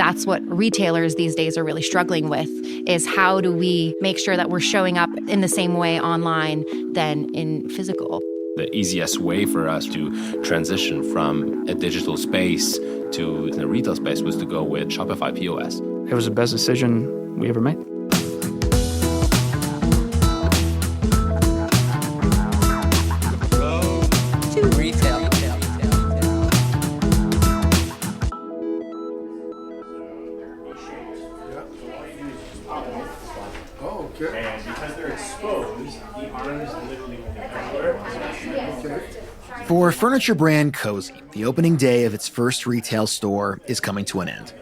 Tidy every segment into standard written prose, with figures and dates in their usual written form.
that's what retailers these days are really struggling with, is how do we make sure that we're showing up in the same way online than in physical. The easiest way for us to transition from a digital space to the retail space was to go with Shopify POS. It was the best decision we ever made. And because they're exposed, the arms literally will be For furniture brand Cozey, the opening day of its first retail store is coming to an end.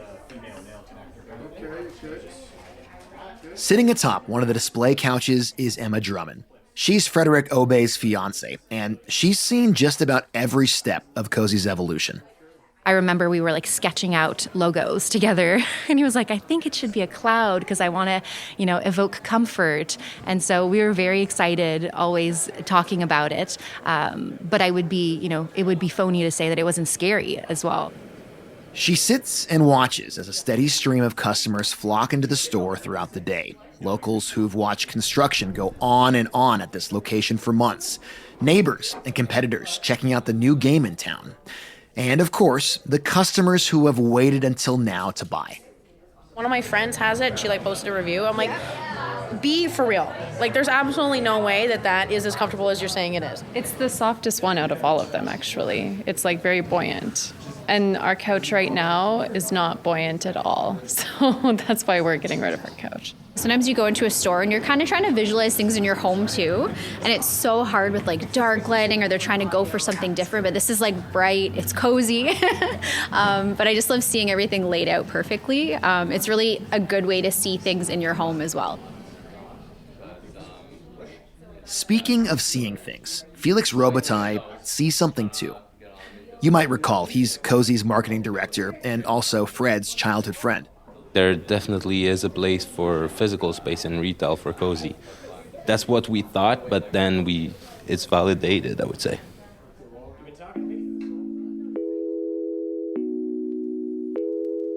Sitting atop one of the display couches is Emma Drummond. She's Frederick Obey's fiance, and she's seen just about every step of Cozey's evolution. I remember we were like sketching out logos together, and he was like, I think it should be a cloud because I want to, evoke comfort. And so we were very excited, always talking about it. But it would be phony to say that it wasn't scary as well. She sits and watches as a steady stream of customers flock into the store throughout the day. Locals who've watched construction go on and on at this location for months. Neighbors and competitors checking out the new game in town. And of course, the customers who have waited until now to buy. One of my friends has it, and she posted a review. I'm like, be for real. There's absolutely no way that is as comfortable as you're saying it is. It's the softest one out of all of them, actually. It's very buoyant. And our couch right now is not buoyant at all. So that's why we're getting rid of our couch. Sometimes you go into a store and you're kind of trying to visualize things in your home too. And it's so hard with dark lighting, or they're trying to go for something different. But this is bright, it's cozy. But I just love seeing everything laid out perfectly. It's really a good way to see things in your home as well. Speaking of seeing things, Felix Robitaille sees something too. You might recall he's Cozey's marketing director and also Fred's childhood friend. There definitely is a place for physical space in retail for Cozey. That's what we thought, but then it's validated, I would say.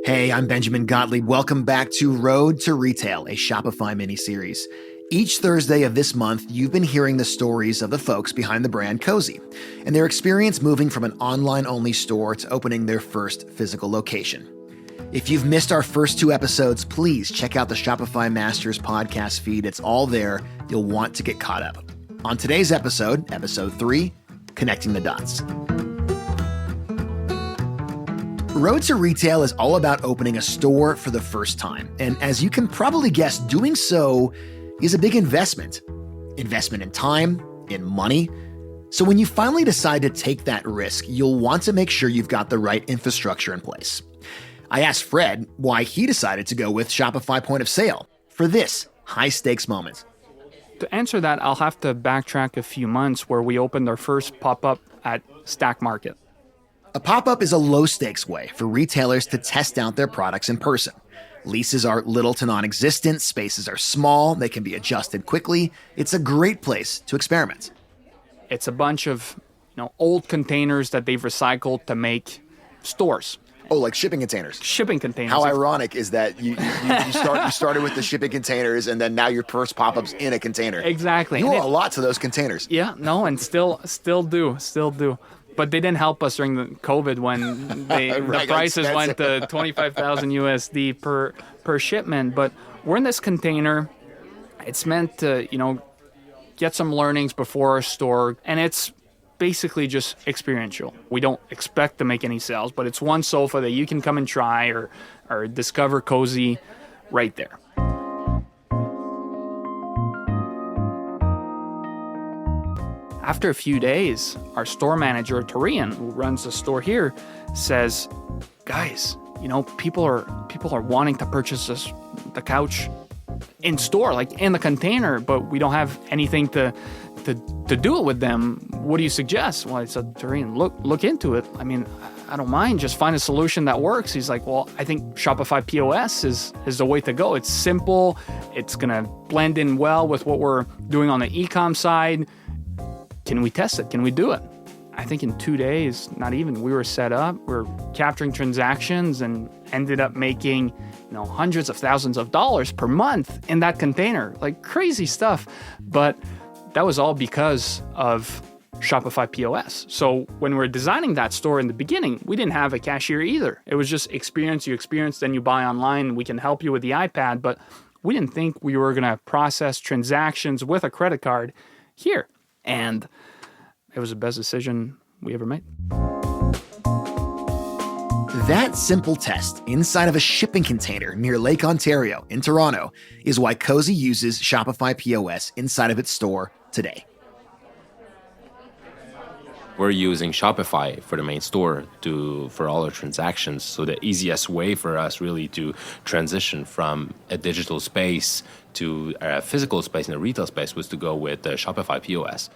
Hey, I'm Benjamin Gottlieb. Welcome back to Road to Retail, a Shopify miniseries. Each Thursday of this month, you've been hearing the stories of the folks behind the brand Cozey and their experience moving from an online-only store to opening their first physical location. If you've missed our first two episodes, please check out the Shopify Masters podcast feed. It's all there. You'll want to get caught up. On today's episode, episode 3, Connecting the Dots. Road to Retail is all about opening a store for the first time. And as you can probably guess, doing so is a big investment. Investment in time, in money. So when you finally decide to take that risk, you'll want to make sure you've got the right infrastructure in place. I asked Fred why he decided to go with Shopify Point of Sale for this high-stakes moment. To answer that, I'll have to backtrack a few months where we opened our first pop-up at Stack Market. A pop-up is a low-stakes way for retailers to test out their products in person. Leases are little to non-existent, spaces are small, they can be adjusted quickly. It's a great place to experiment. It's a bunch of old containers that they've recycled to make stores. Oh, like shipping containers. Shipping containers. How ironic is that you started with the shipping containers, and then now your first pop-up's in a container. Exactly. You owe a lot to those containers. Yeah, no, and still do. But they didn't help us during the COVID when the prices went to $25,000 USD per shipment. But we're in this container. It's meant to, get some learnings before our store, and it's basically just experiential. We don't expect to make any sales, but it's one sofa that you can come and try or discover Cozey right there. After a few days, our store manager, Tarian, who runs the store here, says, guys, people are wanting to purchase the couch in store, in the container, but we don't have anything to do it with them. What do you suggest? Well, I said, Tarian, look into it. I don't mind. Just find a solution that works. He's like, well, I think Shopify POS is the way to go. It's simple. It's going to blend in well with what we're doing on the e-com side. Can we test it? Can we do it? I think in 2 days, not even, we were set up, we were capturing transactions and ended up making, hundreds of thousands of dollars per month in that container, like crazy stuff. But that was all because of Shopify POS. So when we were designing that store in the beginning, we didn't have a cashier either. It was just experience, then you buy online, we can help you with the iPad, but we didn't think we were going to process transactions with a credit card here. And it was the best decision we ever made. That simple test inside of a shipping container near Lake Ontario in Toronto is why Cozey uses Shopify POS inside of its store today. We're using Shopify for the main store for all our transactions. So the easiest way for us really to transition from a digital space to a physical space in a retail space was to go with the Shopify POS.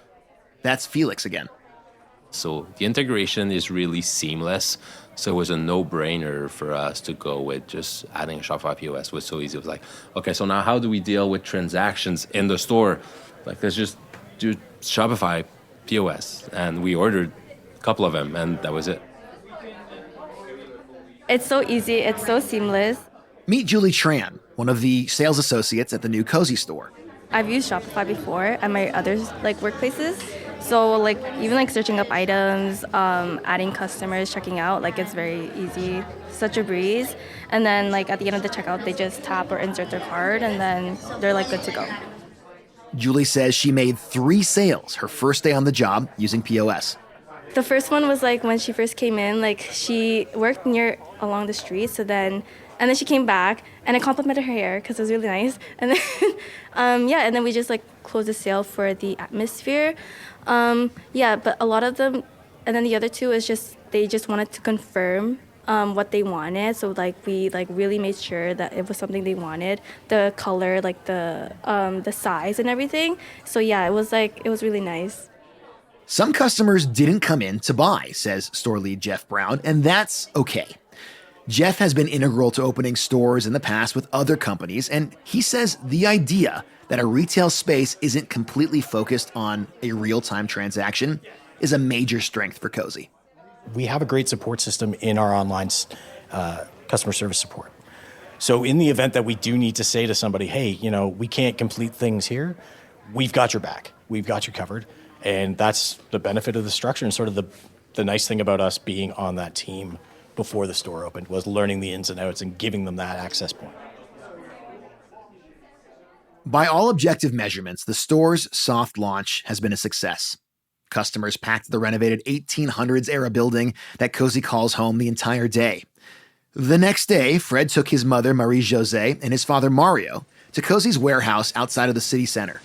That's Felix again. So the integration is really seamless. So it was a no-brainer for us to go with just adding a Shopify POS. It was so easy. It was like, okay, so now how do we deal with transactions in the store? Like, let's just do Shopify POS. And we ordered a couple of them, and that was it. It's so easy. It's so seamless. Meet Julie Tran, one of the sales associates at the new Cozey store. I've used Shopify before at my other workplaces. So even searching up items, adding customers, checking out, it's very easy, such a breeze. And then at the end of the checkout, they just tap or insert their card and then they're good to go. Julie says she made 3 sales her first day on the job using POS. The first one was when she first came in, she worked along the street, and then she came back and I complimented her hair because it was really nice. And then, and then we just closed the sale for the atmosphere. But a lot of them, and then the other 2 is they just wanted to confirm what they wanted. So we really made sure that it was something they wanted, the color, the size and everything. So it was really nice. Some customers didn't come in to buy, says store lead Jeff Brown, and that's okay. Jeff has been integral to opening stores in the past with other companies, and he says the idea that a retail space isn't completely focused on a real-time transaction is a major strength for Cozey. We have a great support system in our online customer service support. So in the event that we do need to say to somebody, hey, we can't complete things here, we've got your back. We've got you covered. And that's the benefit of the structure and sort of the nice thing about us being on that team before the store opened was learning the ins and outs and giving them that access point. By all objective measurements, the store's soft launch has been a success. Customers packed the renovated 1800s-era building that Cozey calls home the entire day. The next day, Fred took his mother, Marie-Josée, and his father, Mario, to Cozey's warehouse outside of the city center.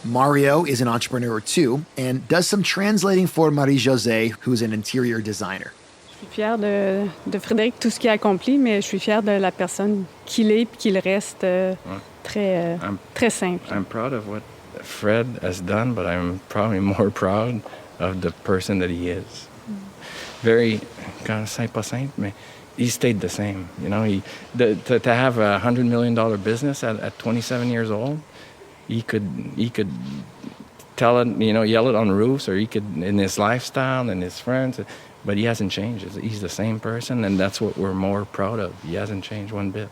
Mario is an entrepreneur too, and does some translating for Marie-Josée, who's an interior designer. Je suis fière de Frédéric, tout ce qu'il a accompli, mais je suis fière de la personne qu'il est et qu'il reste très simple. I'm proud of what Fred has done, but I'm probably more proud of the person that he is. Very kind of simple, mais he stayed the same. To have a $100 million business at 27 years old, he could tell it, yell it on roofs, or he could in his lifestyle and his friends. But he hasn't changed. He's the same person, and that's what we're more proud of. He hasn't changed one bit.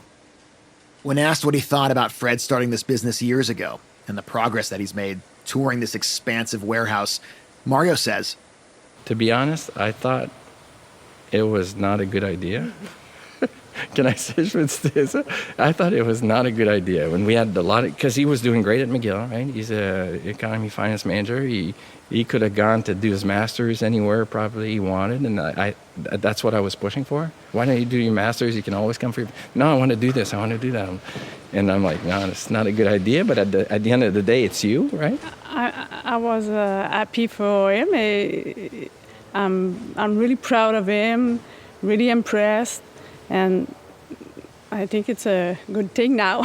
When asked what he thought about Fred starting this business years ago and the progress that he's made touring this expansive warehouse, Mario says, to be honest, I thought it was not a good idea. Can I say this? I thought it was not a good idea when we had because he was doing great at McGill, right? He's an economy finance manager. He could have gone to do his master's anywhere probably he wanted, and that's what I was pushing for. Why don't you do your master's? You can always come for no, I want to do this. I want to do that. And I'm like, no, it's not a good idea, but at the end of the day, it's you, right? I was happy for him. I'm really proud of him, really impressed. And I think it's a good thing now.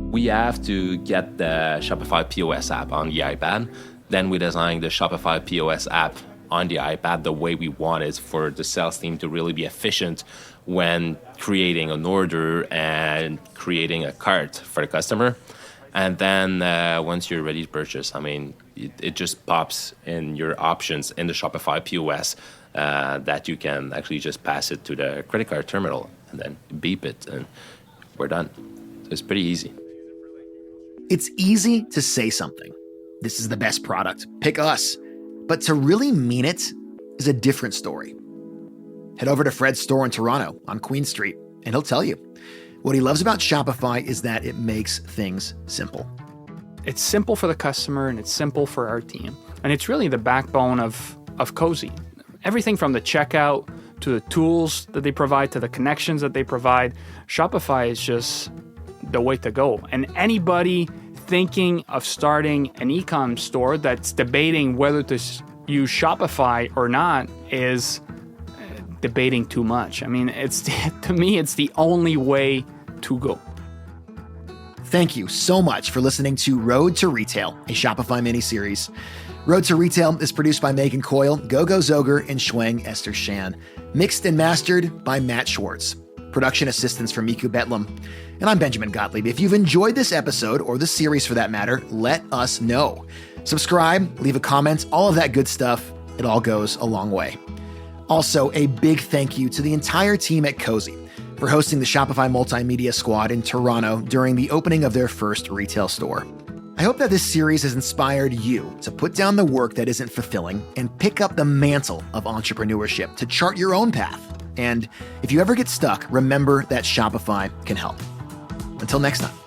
We have to get the Shopify POS app on the iPad. Then we designed the Shopify POS app on the iPad the way we want it for the sales team to really be efficient when creating an order and creating a cart for the customer. And then once you're ready to purchase, I mean, it just pops in your options in the Shopify POS that you can actually just pass it to the credit card terminal and then beep it and we're done. So it's pretty easy. It's easy to say something. This is the best product. Pick us. But to really mean it is a different story. Head over to Fred's store in Toronto on Queen Street, and he'll tell you. What he loves about Shopify is that it makes things simple. It's simple for the customer and it's simple for our team. And it's really the backbone of Cozey. Everything from the checkout to the tools that they provide to the connections that they provide. Shopify is just the way to go. And anybody thinking of starting an e-com store that's debating whether to use Shopify or not is debating too much. I mean, to me, it's the only way to go. Thank you so much for listening to Road to Retail, a Shopify mini-series. Road to Retail is produced by Megan Coyle, Gogo Zoger, and Shuang Esther Shan. Mixed and mastered by Matt Schwartz. Production assistance from Miku Betlam. And I'm Benjamin Gottlieb. If you've enjoyed this episode, or the series for that matter, let us know. Subscribe, leave a comment, all of that good stuff. It all goes a long way. Also, a big thank you to the entire team at Cozey for hosting the Shopify Multimedia Squad in Toronto during the opening of their first retail store. I hope that this series has inspired you to put down the work that isn't fulfilling and pick up the mantle of entrepreneurship to chart your own path. And if you ever get stuck, remember that Shopify can help. Until next time.